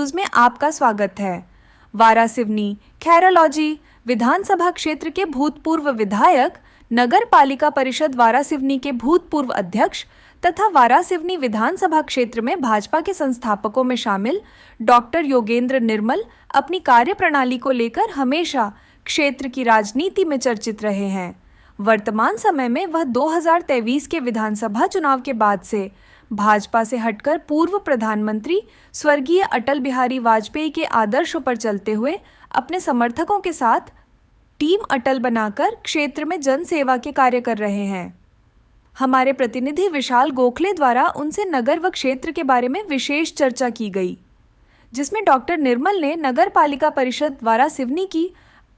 News में आपका स्वागत है। वारासिवनी खैरालॉजी विधानसभा क्षेत्र के भूतपूर्व विधायक, नगर पालिका परिषद वारासिवनी के भूतपूर्व अध्यक्ष तथा वारासिवनी विधानसभा क्षेत्र में भाजपा के संस्थापकों में शामिल डॉक्टर योगेंद्र निर्मल अपनी कार्यप्रणाली को लेकर हमेशा क्षेत्र की राजनीति में चर्चित रहे हैं। वर्तमान समय में वह 2023 के विधानसभा चुनाव के बाद से भाजपा से हटकर पूर्व प्रधानमंत्री स्वर्गीय अटल बिहारी वाजपेयी के आदर्शों पर चलते हुए अपने समर्थकों के साथ टीम अटल बनाकर क्षेत्र में जन सेवा के कार्य कर रहे हैं। हमारे प्रतिनिधि विशाल गोखले द्वारा उनसे नगर व क्षेत्र के बारे में विशेष चर्चा की गई, जिसमें डॉक्टर निर्मल ने नगर पालिका परिषद वारासिवनी की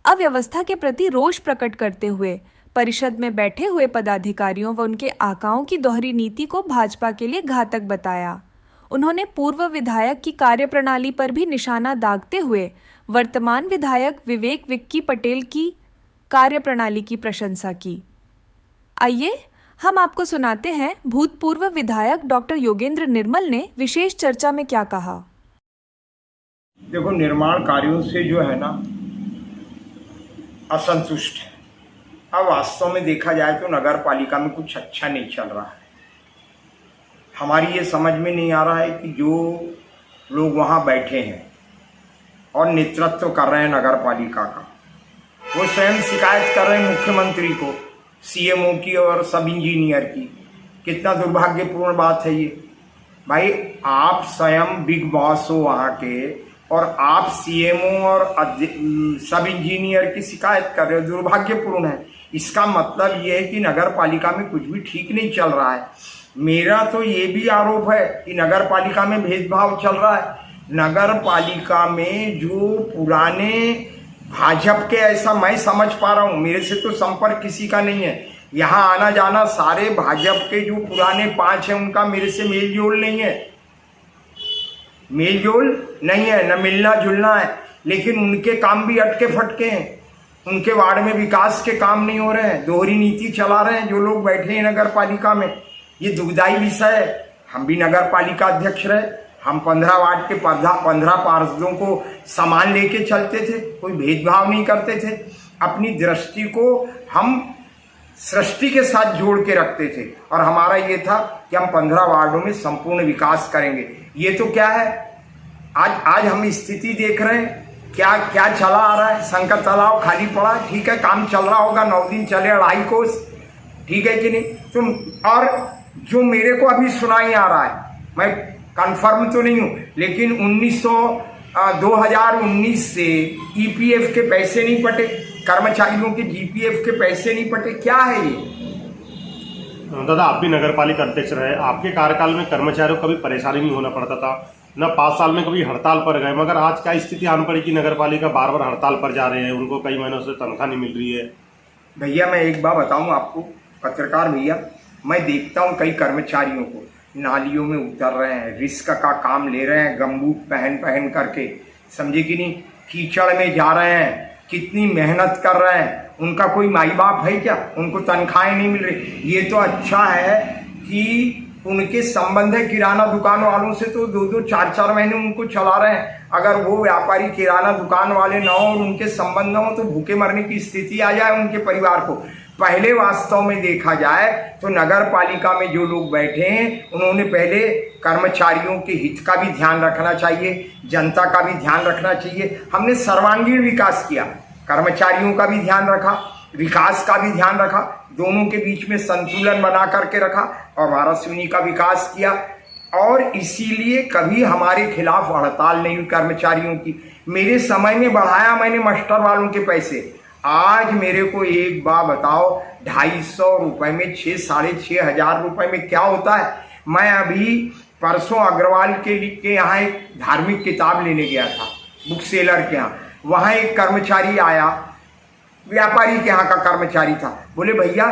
अव्यवस्था के प्रति रोष प्रकट करते हुए परिषद में बैठे हुए पदाधिकारियों व उनके आकाओं की दोहरी नीति को भाजपा के लिए घातक बताया। उन्होंने पूर्व विधायक की कार्यप्रणाली पर भी निशाना दागते हुए वर्तमान विधायक विवेक विक्की पटेल की कार्यप्रणाली की प्रशंसा की। आइए हम आपको सुनाते हैं भूतपूर्व विधायक डॉक्टर योगेंद्र निर्मल ने विशेष चर्चा में क्या कहा। देखो, निर्माण कार्यों से जो है ना असंतुष्ट है। अब वास्तव में देखा जाए तो नगर पालिका में कुछ अच्छा नहीं चल रहा है। हमारी ये समझ में नहीं आ रहा है कि जो लोग वहाँ बैठे हैं और नेतृत्व कर रहे हैं नगर पालिका का, वो स्वयं शिकायत कर रहे हैं मुख्यमंत्री को, सीएमओ की और सब इंजीनियर की। कितना दुर्भाग्यपूर्ण बात है ये। भाई, आप स्वयं बिग बॉस हो वहाँ के और आप सीएमओ और सब इंजीनियर की शिकायत कर रहे हो, दुर्भाग्यपूर्ण है। इसका मतलब ये है कि नगर पालिका में कुछ भी ठीक नहीं चल रहा है। मेरा तो ये भी आरोप है कि नगर पालिका में भेदभाव चल रहा है। नगर पालिका में जो पुराने भाजपा के, ऐसा मैं समझ पा रहा हूँ, मेरे से तो संपर्क किसी का नहीं है, यहाँ आना जाना सारे भाजपा के जो पुराने 5 हैं उनका मेरे से मेल जोल नहीं है, मेल जोल नहीं है, न मिलना जुलना है। लेकिन उनके काम भी अटके फटके हैं। उनके वार्ड में विकास के काम नहीं हो रहे हैं, दोहरी नीति चला रहे हैं जो लोग बैठे हैं नगर पालिका में। ये दुखदायी विषय है। हम भी नगर पालिका अध्यक्ष रहे, हम 15 वार्ड के 15 पार्षदों को सामान लेके चलते थे, कोई भेदभाव नहीं करते थे। अपनी दृष्टि को हम सृष्टि के साथ जोड़ के रखते थे और हमारा ये था कि हम 15 वार्डों में संपूर्ण विकास करेंगे। ये तो क्या है, आज हम स्थिति देख रहे हैं, क्या चला आ रहा है। शंकर तालाब खाली पड़ा, ठीक है, काम चल रहा होगा, 9 दिन चले, 2.5 कोस, ठीक है कि नहीं। तो और जो मेरे को अभी सुनाई आ रहा है, मैं कंफर्म तो नहीं हूं, लेकिन 2019 से ईपीएफ के पैसे नहीं पटे, कर्मचारियों के जीपीएफ के पैसे नहीं पटे। क्या है ये? दादा, आप भी नगर पालिका अध्यक्ष रहे, आपके कार्यकाल में कर्मचारियों को कभी परेशानी नहीं होना पड़ता था, न 5 साल में कभी हड़ताल पर गए। मगर आज क्या स्थिति आन पड़ी कि नगर पालिका बार बार हड़ताल पर जा रहे हैं, उनको कई महीनों से तनख्वाह नहीं मिल रही है। भैया, मैं एक बात बताऊं आपको, पत्रकार भैया, मैं देखता हूं कई कर्मचारियों को नालियों में उतर रहे हैं, रिस्क का काम ले रहे हैं, गमबूट पहन करके, समझे कि नहीं, कीचड़ में जा रहे हैं, कितनी मेहनत कर रहे हैं। उनका कोई माई बाप है क्या? उनको तनख्वाहें नहीं मिल रही। ये तो अच्छा है कि उनके संबंध है किराना दुकान वालों से, तो 2-2, 4-4 महीने उनको चला रहे हैं। अगर वो व्यापारी किराना दुकान वाले ना हो और उनके संबंध ना हो तो भूखे मरने की स्थिति आ जाए उनके परिवार को। पहले वास्तव में देखा जाए तो नगर पालिका में जो लोग बैठे हैं उन्होंने पहले कर्मचारियों के हित का भी ध्यान रखना चाहिए, जनता का भी ध्यान रखना चाहिए। हमने सर्वांगीण विकास किया, कर्मचारियों का भी ध्यान रखा, विकास का भी ध्यान रखा, दोनों के बीच में संतुलन बना करके रखा और वारासिवनी का विकास किया। और इसीलिए कभी हमारे खिलाफ हड़ताल नहीं हुई कर्मचारियों की। मेरे समय में बढ़ाया मैंने मास्टर वालों के पैसे। आज मेरे को एक बात बताओ, 250 रुपए में 6-6.5 हजार रुपए में क्या होता है। मैं अभी परसों अग्रवाल के यहाँ एक धार्मिक किताब लेने गया था, बुक सेलर के यहाँ। वहाँ एक कर्मचारी आया, व्यापारी के यहाँ का कर्मचारी था। बोले, भैया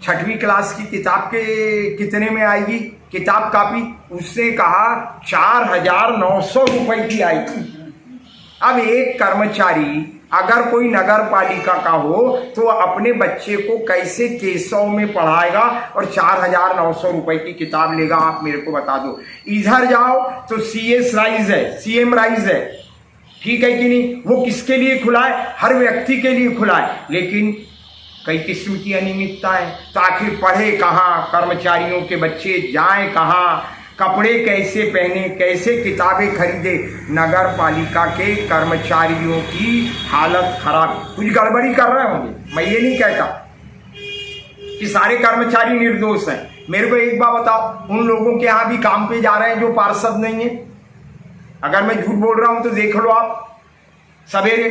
6वीं क्लास की किताब के कितने में आएगी किताब कापी? उसने कहा 4,900 रुपए की आएगी। अब एक कर्मचारी अगर कोई नगर पालिका का हो तो अपने बच्चे को कैसे केशव में पढ़ाएगा और 4,900 रुपए की किताब लेगा, आप मेरे को बता दो। इधर जाओ तो CS राइज है, CM राइज है, ठीक है कि नहीं? वो किसके लिए खुला है? हर व्यक्ति के लिए खुला है, लेकिन कई किस्म की अनियमितता है। तो आखिर पढ़े कहाँ कर्मचारियों के बच्चे, जाएं कहाँ, कपड़े कैसे पहने, कैसे किताबें खरीदे? नगर पालिका के कर्मचारियों की हालत खराब, कुछ गड़बड़ी कर रहे होंगे, मैं ये नहीं कहता कि सारे कर्मचारी निर्दोष हैं। मेरे को एक बात बताओ, उन लोगों के यहाँ भी काम पे जा रहे हैं जो पार्षद नहीं है? अगर मैं झूठ बोल रहा हूं तो देख लो आप सवेरे,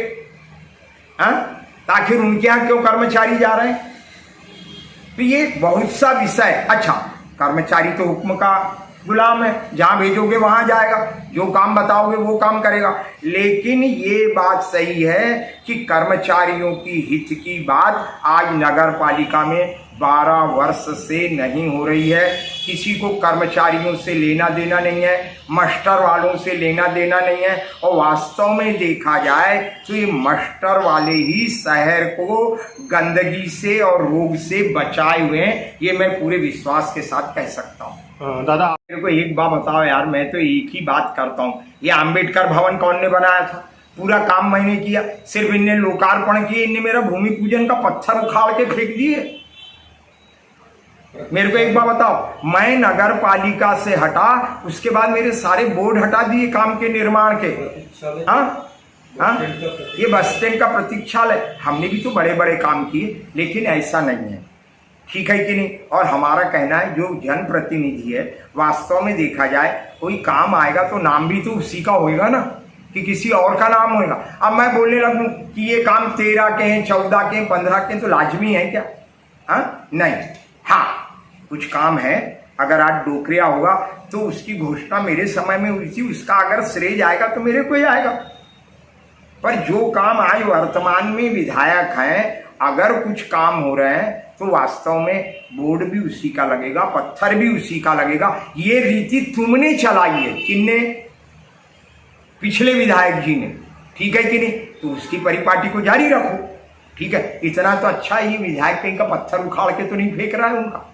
आखिर उनके यहाँ क्यों कर्मचारी जा रहे हैं? तो ये बहुत सा विषय। अच्छा, कर्मचारी तो हुक्म का गुलाम है, जहां भेजोगे वहां जाएगा, जो काम बताओगे वो काम करेगा। लेकिन ये बात सही है कि कर्मचारियों की हित की बात आज नगर पालिका में 12 वर्ष से नहीं हो रही है। किसी को कर्मचारियों से लेना देना नहीं है, मास्टर वालों से लेना देना नहीं है। और वास्तव में देखा जाए तो ये मास्टर वाले ही शहर को गंदगी से और रोग से बचाए हुए हैं, ये मैं पूरे विश्वास के साथ कह सकता हूँ। दादा मेरे को एक बात बताओ यार, मैं तो एक ही बात करता हूँ, ये अंबेडकर भवन कौन ने बनाया था? पूरा काम मैंने किया, सिर्फ इनने लोकार्पण किए, इनने मेरा भूमि पूजन का पत्थर उखाड़ के फेंक दिए। मेरे को एक बात बताओ, मैं नगर पालिका से हटा, उसके बाद मेरे सारे बोर्ड हटा दिए काम के निर्माण के। ये बस स्टैंड का प्रतीक्षालय, हमने भी तो बड़े बड़े काम किए, लेकिन ऐसा नहीं है, ठीक है कि नहीं? और हमारा कहना है जो जनप्रतिनिधि है, वास्तव में देखा जाए कोई काम आएगा तो नाम भी तो उसी का होएगा ना, कि किसी और का नाम होएगा। अब मैं बोलने लगूं कि ये काम 13 के हैं, 14 के हैं, 15 के हैं, तो लाजमी है क्या? नहीं। हाँ, कुछ काम है, अगर आज डोकरिया होगा तो उसकी घोषणा मेरे समय में हुई थी, उसका अगर श्रेय जाएगा तो मेरे को ही आएगा। पर जो काम आज वर्तमान में विधायक हैं, अगर कुछ काम हो रहे हैं तो वास्तव में बोर्ड भी उसी का लगेगा, पत्थर भी उसी का लगेगा। ये रीति तुमने चलाई है, किन्ने? पिछले विधायक जी ने, ठीक है कि नहीं? तो उसकी परिपाटी को जारी रखो, ठीक है? इतना तो अच्छा है, ये विधायक कहीं का पत्थर उखाड़ के तो नहीं फेंक रहा है उनका।